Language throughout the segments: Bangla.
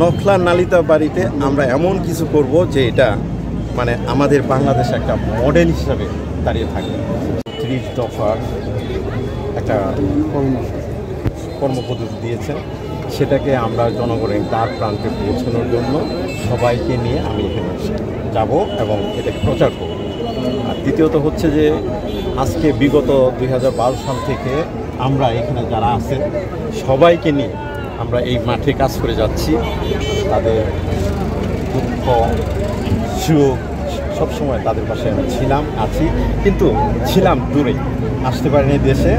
নখলা নালিতা বাড়িতে আমরা এমন কিছু করব যে এটা মানে আমাদের বাংলাদেশে একটা মডেল হিসাবে দাঁড়িয়ে থাকবে। 30 দফার একটা কর্মপদ্ধতি দিয়েছে, সেটাকে আমরা জনগণের দ্বার প্রান্তে পৌঁছানোর জন্য সবাইকে নিয়ে আমি এখানে যাব এবং এটাকে প্রচার করব। আর দ্বিতীয়ত হচ্ছে যে আজকে বিগত 2012 সাল থেকে আমরা এখানে যারা আছে সবাইকে নিয়ে আমরা এই মাঠে কাজ করে যাচ্ছি। তাদের দুঃখ সুখ সবসময় তাদের পাশে আমি ছিলাম, আছি, কিন্তু ছিলাম দূরে, আসতে পারিনি দেশে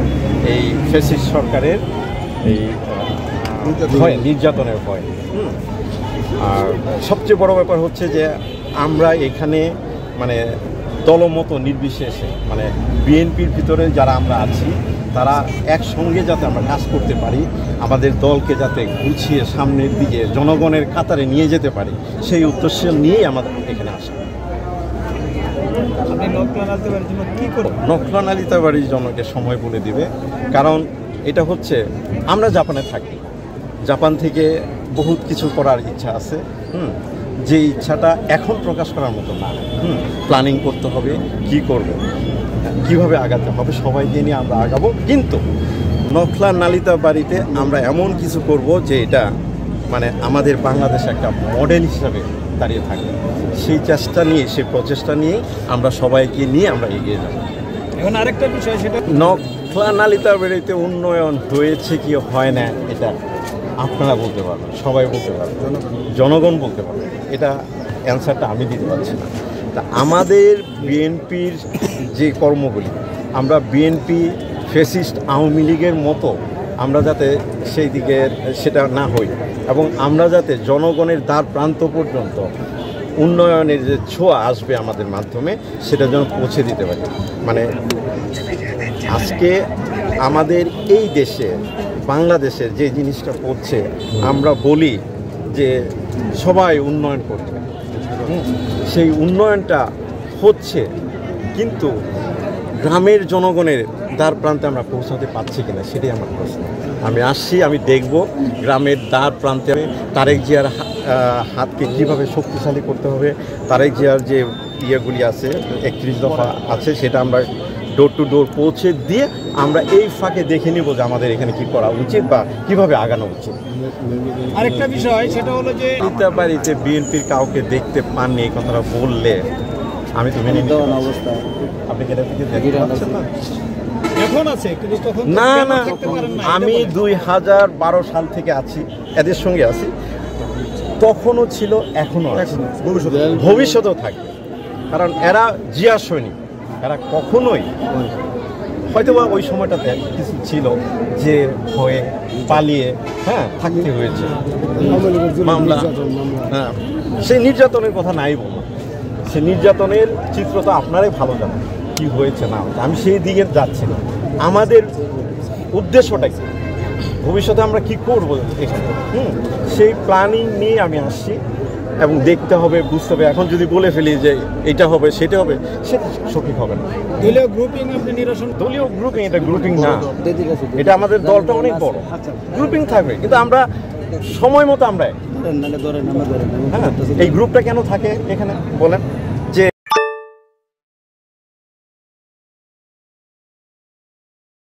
এই ফ্যাসিস্ট সরকারের এই ভয়, নির্যাতনের ভয়। আর সবচেয়ে বড় ব্যাপার হচ্ছে যে আমরা এখানে মানে দলমত নির্বিশেষে মানে বিএনপির ভিতরে যারা আমরা আছি তারা একসঙ্গে যাতে আমরা কাজ করতে পারি, আমাদের দলকে যাতে গুছিয়ে সামনের দিকে জনগণের কাতারে নিয়ে যেতে পারি, সেই উদ্দেশ্য নিয়েই আমাদের এখানে আসা। নখলা নালিতা বাড়ির জনকে সময় বলে দিবে, কারণ এটা হচ্ছে আমরা জাপানে থাকি, জাপান থেকে বহুত কিছু করার ইচ্ছা আছে, যে ইচ্ছাটা এখন প্রকাশ করার মতো না। প্ল্যানিং করতে হবে, কি করব, কিভাবে আগাতে হবে, সবাইকে নিয়ে আমরা আগাবো। কিন্তু নখলা নালিতা বাড়িতে আমরা এমন কিছু করব যে এটা মানে আমাদের বাংলাদেশে একটা মডেল হিসাবে দাঁড়িয়ে থাকবে। সেই চেষ্টা নিয়ে, সেই প্রচেষ্টা নিয়ে আমরা সবাইকে নিয়ে আমরা এগিয়ে যাব। এখন আরেকটা বিষয়, সেটা নখলা নালিতা বাড়িতে উন্নয়ন হয়েছে কি হয় না এটা আপনারা বলতে পারবেন, সবাই বলতে পারবেন, জনগণ বলতে পারবেন। এটা অ্যান্সারটা আমি দিতে পারছি না। তা আমাদের বিএনপির যে কর্মগুলি, আমরা বিএনপি ফ্যাসিস্ট আওয়ামী লীগের মতো আমরা যাতে সেই দিকে সেটা না হই, এবং আমরা যাতে জনগণের দ্বার প্রান্ত পর্যন্ত উন্নয়নের যে ছোঁয়া আসবে আমাদের মাধ্যমে সেটা যেন পৌঁছে দিতে পারি। মানে আজকে আমাদের এই দেশে বাংলাদেশের যে জিনিসটা করছে, আমরা বলি যে সবাই উন্নয়ন করছে, সেই উন্নয়নটা হচ্ছে, কিন্তু গ্রামের জনগণের দ্বার প্রান্তে আমরা পৌঁছাতে পারছি কিনা সেটাই আমার প্রশ্ন। আমি আসছি, আমি দেখব গ্রামের দ্বার প্রান্তে তারেক জিয়ার হাতকে কীভাবে শক্তিশালী করতে হবে, তারেক জিয়ার যে ইয়েগুলি আছে 31 দফা আছে, সেটা আমরা ডোর টু ডোর পৌঁছে দিয়ে আমরা এই ফাঁকে দেখে নিব যে আমাদের এখানে কি করা উচিত বা কিভাবে আগানো উচিত। আরেকটা বিষয়, সেটা হলো যে নালিতা বাড়িতে বিএনপির কাউকে দেখতে পাননি এই কথাটা বললে আমি তো মেনে নিতে অবস্থা। আপনি কেটে থেকে দেখতে পাচ্ছেন না? এখন আছে, কিন্তু তখন না না, আমি 2012 সাল থেকে আছি, এদের সঙ্গে আছি, তখনও ছিল, এখনও আছে, ভবিষ্যতেও থাকবে। কারণ এরা জিয়া সৈনিক, এরা কখনোই হয়তোবা ওই সময়টাতে কিছু ছিল যে ভয়ে পালিয়ে থাকতে হয়েছে, মামলা, সেই নির্যাতনের কথা নাই বলবো, সে নির্যাতনের চিত্র তো আপনারাই ভালো জানেন কি হয়েছে না হয়েছে। আমি সেই দিকে যাচ্ছি না। আমাদের উদ্দেশ্যটা কি, ভবিষ্যতে আমরা কি করব এখানে, সেই প্ল্যানিং নিয়ে আমি আসছি। এবং দেখতে হবে, বুঝতে হবে। এখন যদি বলে ফেলি যে এটা হবে সেটা হবে, সেটা সঠিক হবে না। দলীয় গ্রুপিং আপনি নিরসন, দলীয় গ্রুপিং, এটা গ্রুপিং না, এটা আমাদের দলটা অনেক বড়, গ্রুপিং থাকবে, কিন্তু আমরা সময় মতো আমরা এই গ্রুপটা কেন থাকে এখানে বলেন?